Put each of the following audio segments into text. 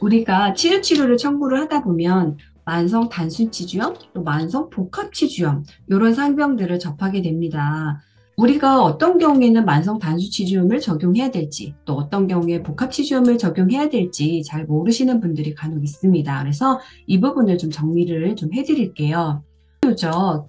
우리가 치료를 청구를 하다 보면 만성 단순 치주염, 또 만성 복합 치주염 이런 상병들을 접하게 됩니다. 우리가 어떤 경우에는 만성 단순 치주염을 적용해야 될지, 또 어떤 경우에 복합 치주염을 적용해야 될지 잘 모르시는 분들이 간혹 있습니다. 그래서 이 부분을 좀 정리를 좀 해드릴게요.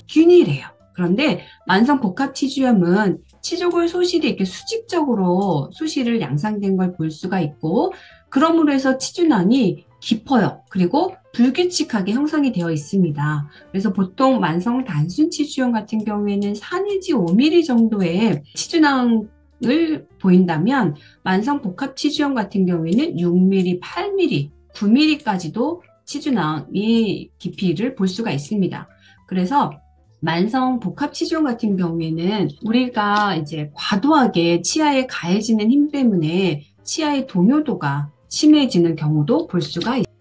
균이래요. 그런데 만성 복합 치주염은 치조골 소실이 이렇게 수직적으로 소실을 양상된 걸 볼 수가 있고, 그러므로 해서 치주낭이 깊어요. 그리고 불규칙하게 형성이 되어 있습니다. 그래서 보통 만성 단순 치주염 같은 경우에는 4 내지 5mm 정도의 치주낭을 보인다면, 만성 복합 치주염 같은 경우에는 6mm, 8mm, 9mm까지도 치주낭의 깊이를 볼 수가 있습니다. 그래서 만성 복합 치주염 같은 경우에는 우리가 이제 과도하게 치아에 가해지는 힘 때문에 치아의 동요도가 심해지는 경우도 볼 수가 있습니다.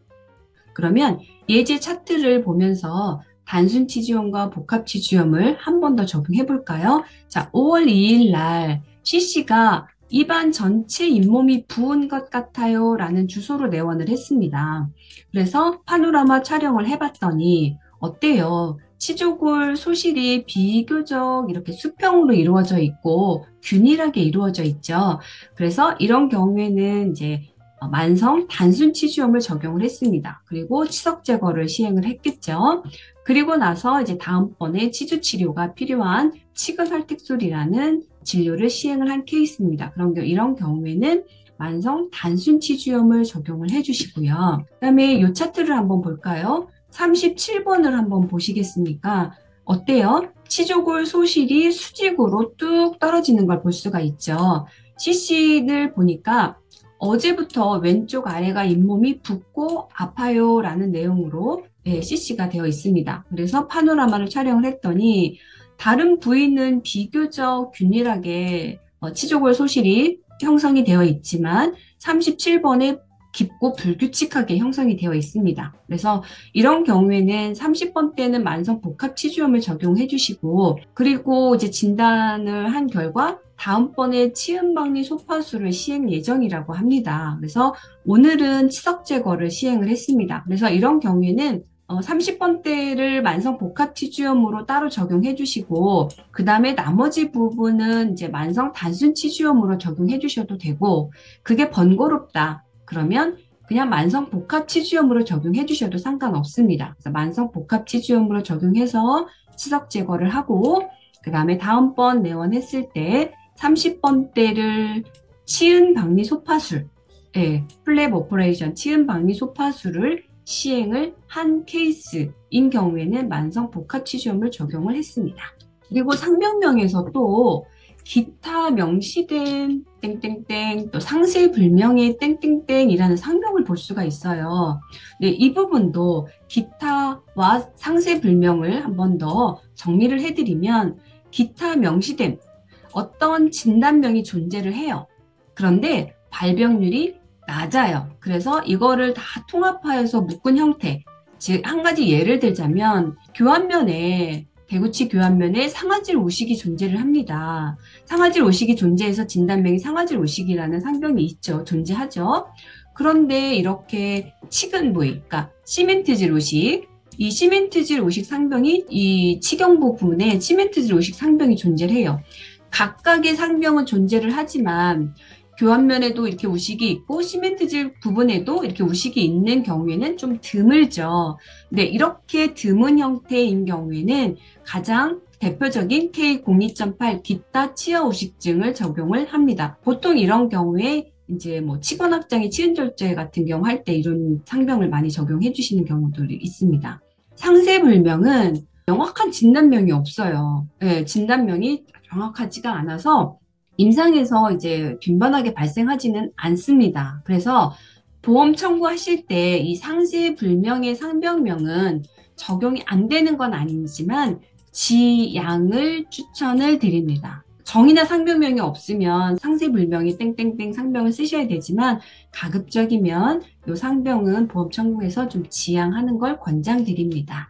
그러면 예제 차트를 보면서 단순 치주염과 복합 치주염을 한 번 더 적용해 볼까요? 자, 5월 2일 날 C씨가 입안 전체 잇몸이 부은 것 같아요 라는 주소로 내원을 했습니다. 그래서 파노라마 촬영을 해봤더니 어때요? 치조골 소실이 비교적 이렇게 수평으로 이루어져 있고 균일하게 이루어져 있죠. 그래서 이런 경우에는 이제 만성 단순 치주염을 적용을 했습니다. 그리고 치석 제거를 시행을 했겠죠. 그리고 나서 이제 다음번에 치주 치료가 필요한 치근활택술이라는 진료를 시행을 한 케이스입니다. 이런 경우에는 만성 단순 치주염을 적용을 해주시고요. 그다음에 이 차트를 한번 볼까요? 37번을 한번 보시겠습니까? 어때요? 치조골 소실이 수직으로 뚝 떨어지는 걸 볼 수가 있죠. CC를 보니까 어제부터 왼쪽 아래가 잇몸이 붓고 아파요 라는 내용으로 CC가 되어 있습니다. 그래서 파노라마를 촬영을 했더니 다른 부위는 비교적 균일하게 치조골 소실이 형성이 되어 있지만 37번에 깊고 불규칙하게 형성이 되어 있습니다. 그래서 이런 경우에는 30번 때는 만성 복합 치주염을 적용해 주시고, 그리고 이제 진단을 한 결과 다음번에 치은박리 소파술을 시행 예정이라고 합니다. 그래서 오늘은 치석 제거를 시행을 했습니다. 그래서 이런 경우에는 30번대를 만성 복합 치주염으로 따로 적용해 주시고, 그 다음에 나머지 부분은 이제 만성 단순 치주염으로 적용해 주셔도 되고, 그게 번거롭다. 그러면 그냥 만성 복합 치주염으로 적용해 주셔도 상관없습니다. 그래서 만성 복합 치주염으로 적용해서 치석 제거를 하고, 그 다음에 다음번 내원했을 때 30번대를 치은 박리 소파술, 플랩 오퍼레이션 치은 박리 소파술을 시행을 한 케이스인 경우에는 만성 복합 치주염을 적용을 했습니다. 그리고 상병명에서 또 기타 명시된 땡땡땡, 또 상세불명의 땡땡땡이라는 상병을 볼 수가 있어요. 네, 이 부분도 기타와 상세불명을 한 번 더 정리를 해드리면, 기타 명시된 어떤 진단명이 존재를 해요. 그런데 발병률이 낮아요. 그래서 이거를 다 통합하여서 묶은 형태, 즉 한 가지 예를 들자면 교환면에, 대구치 교환면에 상아질 우식이 존재를 합니다. 상아질 우식이 존재해서 진단명이 상아질 우식이라는 상병이 있죠. 존재하죠. 그런데 이렇게 치근 부위, 그러니까 시멘트질 우식, 이 시멘트질 우식 상병이 이 치경부 부분에 시멘트질 우식 상병이 존재를 해요. 각각의 상병은 존재를 하지만 교환면에도 이렇게 우식이 있고 시멘트질 부분에도 이렇게 우식이 있는 경우에는 좀 드물죠. 네, 이렇게 드문 형태인 경우에는 가장 대표적인 K02.8 기타 치아 우식증을 적용을 합니다. 보통 이런 경우에 이제 뭐 치권확장의 치은절제 같은 경우 할 때 이런 상병을 많이 적용해 주시는 경우들이 있습니다. 상세불명은 명확한 진단명이 없어요. 네, 진단명이 정확하지가 않아서 임상에서 이제 빈번하게 발생하지는 않습니다. 그래서 보험 청구하실 때 이 상세불명의 상병명은 적용이 안 되는 건 아니지만 지양을 추천을 드립니다. 정의나 상병명이 없으면 상세불명이 땡땡땡 상병을 쓰셔야 되지만, 가급적이면 이 상병은 보험 청구에서 좀 지양하는 걸 권장드립니다.